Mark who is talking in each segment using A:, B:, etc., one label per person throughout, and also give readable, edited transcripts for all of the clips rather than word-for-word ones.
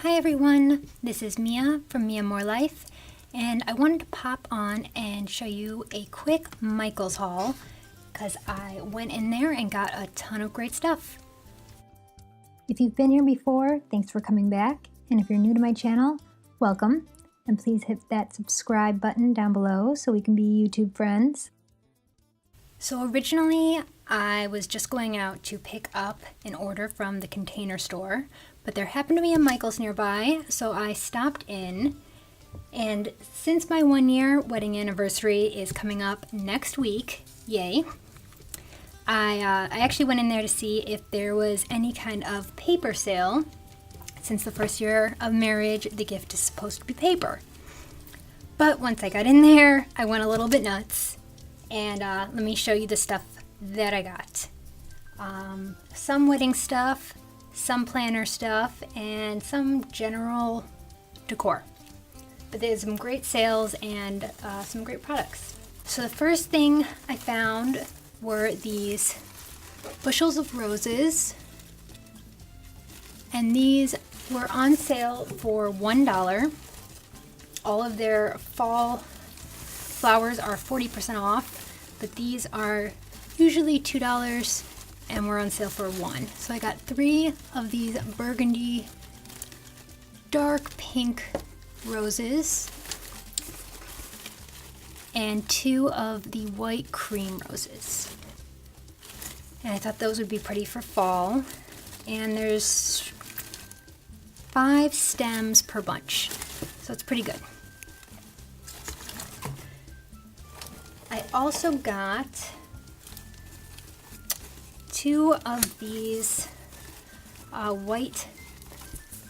A: Hi everyone, this is Mia from miyamorlife, and I wanted to pop on and show you a quick Michael's haul because I went in there and got a ton of great stuff. If you've been here before, thanks for coming back, and if you're new to my channel, welcome, and please hit that subscribe button down below so we can be YouTube friends. So originally I was just going out to pick up an order from the Container Store, but there happened to be a Michael's nearby, so I stopped in. And since my 1-year wedding anniversary is coming up next week, yay, I actually went in there to see if there was any kind of paper sale. Since the first year of marriage, the gift is supposed to be paper. But once I got in there, I went a little bit nuts. And let me show you the stuff that I got. Some wedding stuff, some planner stuff, and some general decor. But there's some great sales and some great products. So the first thing I found were these bushels of roses. And these were on sale for $1. All of their fall flowers are 40% off, but these are usually $2 and we're on sale for $1. So I got 3 of these burgundy dark pink roses and 2 of the white cream roses. And I thought those would be pretty for fall. And there's 5 stems per bunch, so it's pretty good. I also got 2 of these white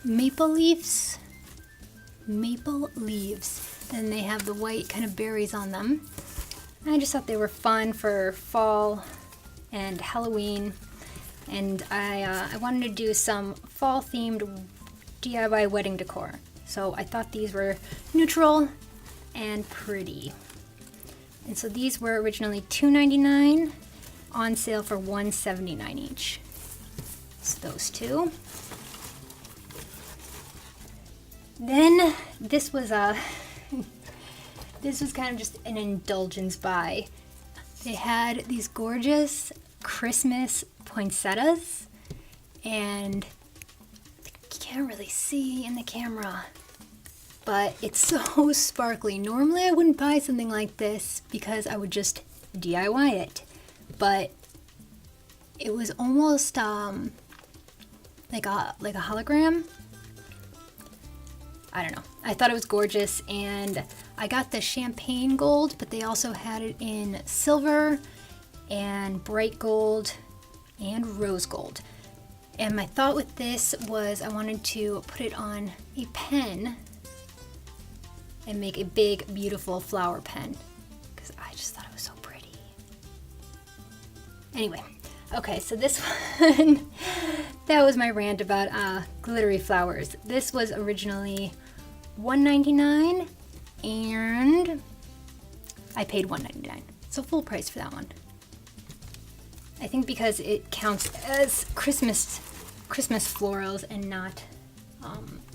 A: maple leaves, and they have the white kind of berries on them. And I just thought they were fun for fall and Halloween, and I wanted to do some fall themed DIY wedding decor. So I thought these were neutral and pretty. And so these were originally $2.99, on sale for $1.79 each. So those 2. Then this was this was kind of just an indulgence buy. They had these gorgeous Christmas poinsettias, and you can't really see in the camera, but it's so sparkly. Normally I wouldn't buy something like this because I would just DIY it, but it was almost like a hologram. I don't know. I thought it was gorgeous, and I got the champagne gold, but they also had it in silver and bright gold and rose gold. And my thought with this was I wanted to put it on a pen and make a big, beautiful flower pen, because I just thought it was so pretty. Anyway, okay, so this one, that was my rant about glittery flowers. This was originally $1.99, and I paid $1.99, so full price for that one. I think because it counts as Christmas florals and not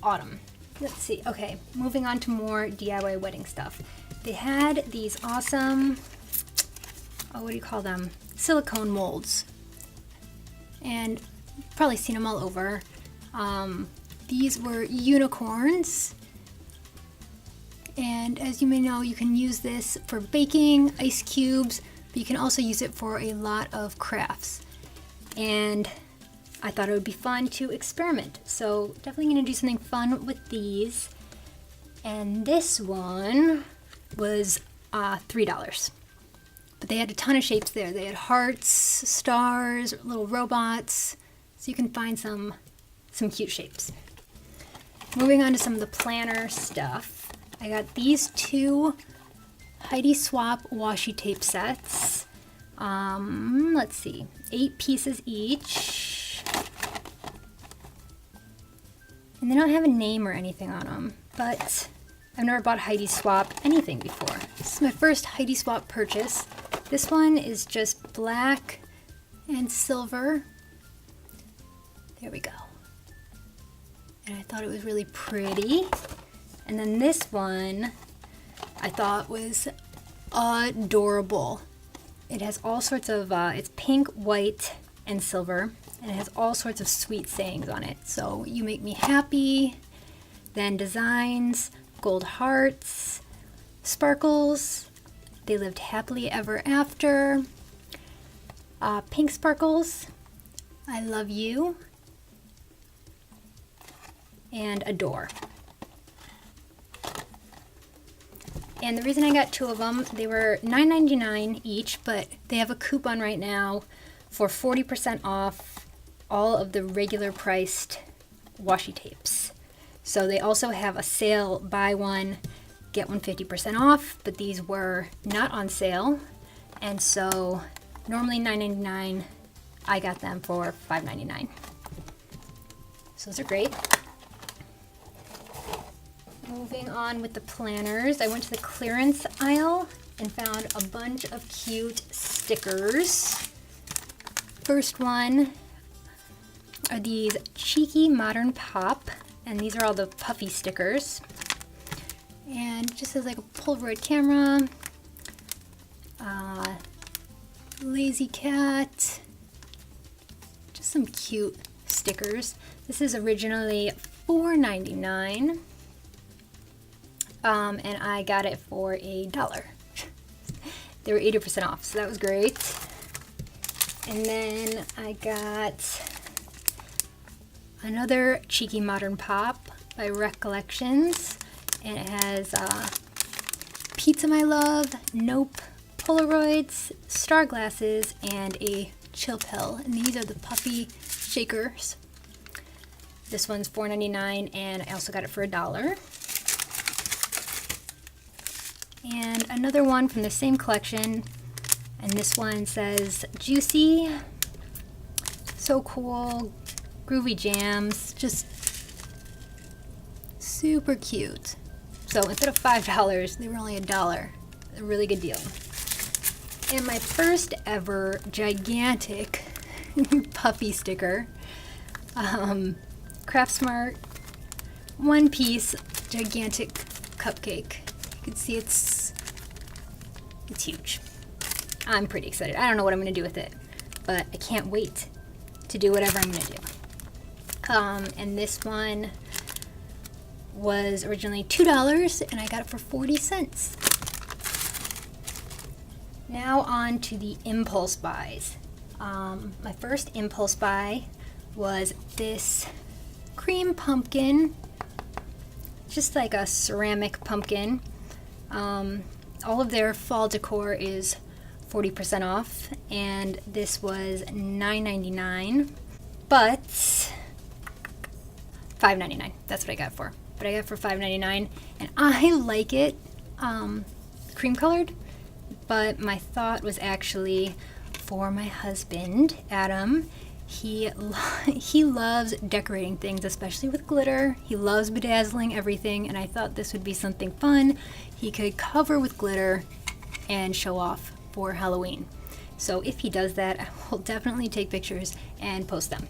A: autumn. Let's see. Okay, moving on to more DIY wedding stuff. They had these awesome, what do you call them? Silicone molds. And you've probably seen them all over. These were unicorns. And as you may know, you can use this for baking, ice cubes, but you can also use it for a lot of crafts. And I thought it would be fun to experiment, so definitely going to do something fun with these. And this one was $3, but they had a ton of shapes there. They had hearts, stars, little robots, so you can find some cute shapes. Moving on to some of the planner stuff, I got these 2 Heidi Swapp washi tape sets. Let's see, 8 pieces each. And they don't have a name or anything on them, but I've never bought Heidi Swapp anything before. This is my first Heidi Swapp purchase. This one is just black and silver. There we go. and I thought it was really pretty. And then this one I thought was adorable. It has all sorts of, it's pink, white, and silver, and it has all sorts of sweet sayings on it. So, you make me happy, then designs, gold hearts, sparkles, they lived happily ever after, pink sparkles, I love you, and adore. And the reason I got 2 of them, they were $9.99 each, but they have a coupon right now for 40% off all of the regular priced washi tapes. So they also have a sale, buy one, get one 50% off, but these were not on sale. And so normally $9.99, I got them for $5.99. So those are great. Moving on with the planners, I went to the clearance aisle and found a bunch of cute stickers. First one are these Cheeky Modern Pop, and these are all the puffy stickers. And it just has like a Polaroid camera, lazy cat, just some cute stickers. This is originally $4.99. And I got it for $1. They were 80% off, so that was great. And then I got another Cheeky Modern Pop by Recollections, and it has Pizza My Love, Nope, Polaroids, star glasses, and a chill pill. And these are the puffy shakers. This one's $4.99, and I also got it for $1. And another one from the same collection, and this one says Juicy, so cool, groovy jams, just super cute. So instead of $5, they were only $1. A really good deal. And my first ever gigantic puffy sticker, Craft Smart, one piece gigantic cupcake. You can see it's huge. I'm pretty excited. I don't know what I'm going to do with it, but I can't wait to do whatever I'm going to do. And this one was originally $2, and I got it for 40 cents. Now on to the impulse buys. My first impulse buy was this cream pumpkin, just like a ceramic pumpkin. All of their fall decor is 40% off, and this was $9.99, but $5.99. That's what I got it for. But I got it for $5.99, and I like it cream colored, but my thought was actually for my husband, Adam. He loves decorating things, especially with glitter. He loves bedazzling everything, and I thought this would be something fun he could cover with glitter and show off for Halloween. So if he does that, I will definitely take pictures and post them.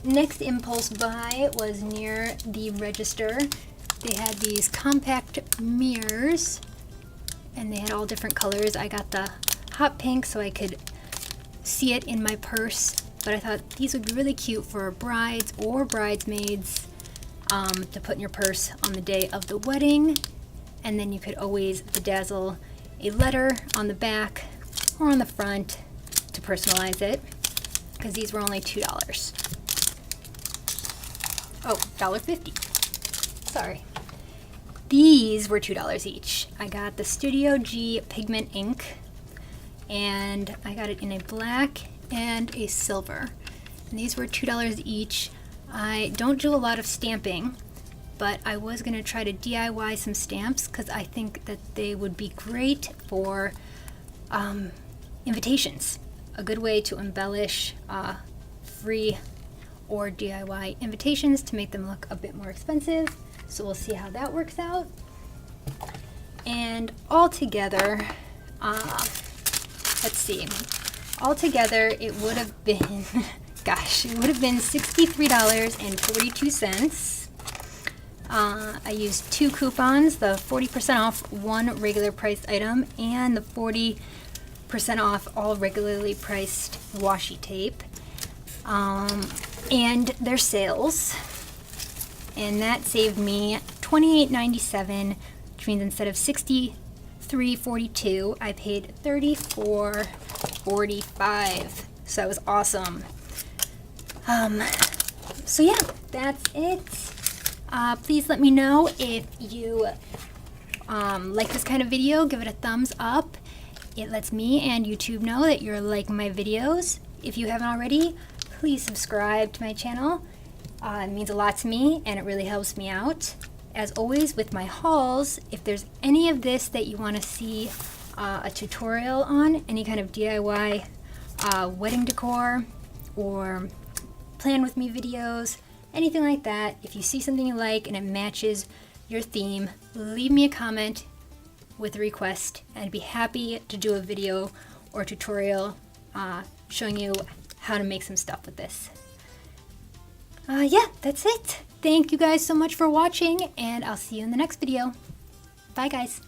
A: Next impulse buy was near the register. They had these compact mirrors, and they had all different colors. I got the hot pink so I could see it in my purse, but I thought these would be really cute for brides or bridesmaids to put in your purse on the day of the wedding, and then you could always bedazzle a letter on the back or on the front to personalize it, because these were only $2. Oh, $1.50. Sorry. These were $2 each. I got the Studio G pigment ink, and I got it in a black and a silver. And these were $2 each. I don't do a lot of stamping, but I was going to try to DIY some stamps because I think that they would be great for invitations. A good way to embellish free or DIY invitations to make them look a bit more expensive. So we'll see how that works out. And altogether, let's see. Altogether, it would have been gosh, it would have been $63.42. I used 2 coupons, the 40% off one regular priced item and the 40% off all regularly priced washi tape. And their sales. And that saved me $28.97, which means instead of $63.42, I paid $34.45. So that was awesome. So yeah, that's it. Please let me know if you like this kind of video. Give it a thumbs up. It lets me and YouTube know that you're liking my videos. If you haven't already, please subscribe to my channel. It means a lot to me and it really helps me out. As always with my hauls, if there's any of this that you want to see a tutorial on, any kind of DIY wedding decor or plan with me videos, anything like that, if you see something you like and it matches your theme, leave me a comment with a request and I'd be happy to do a video or tutorial showing you how to make some stuff with this. Yeah, that's it. Thank you guys so much for watching and I'll see you in the next video. Bye guys.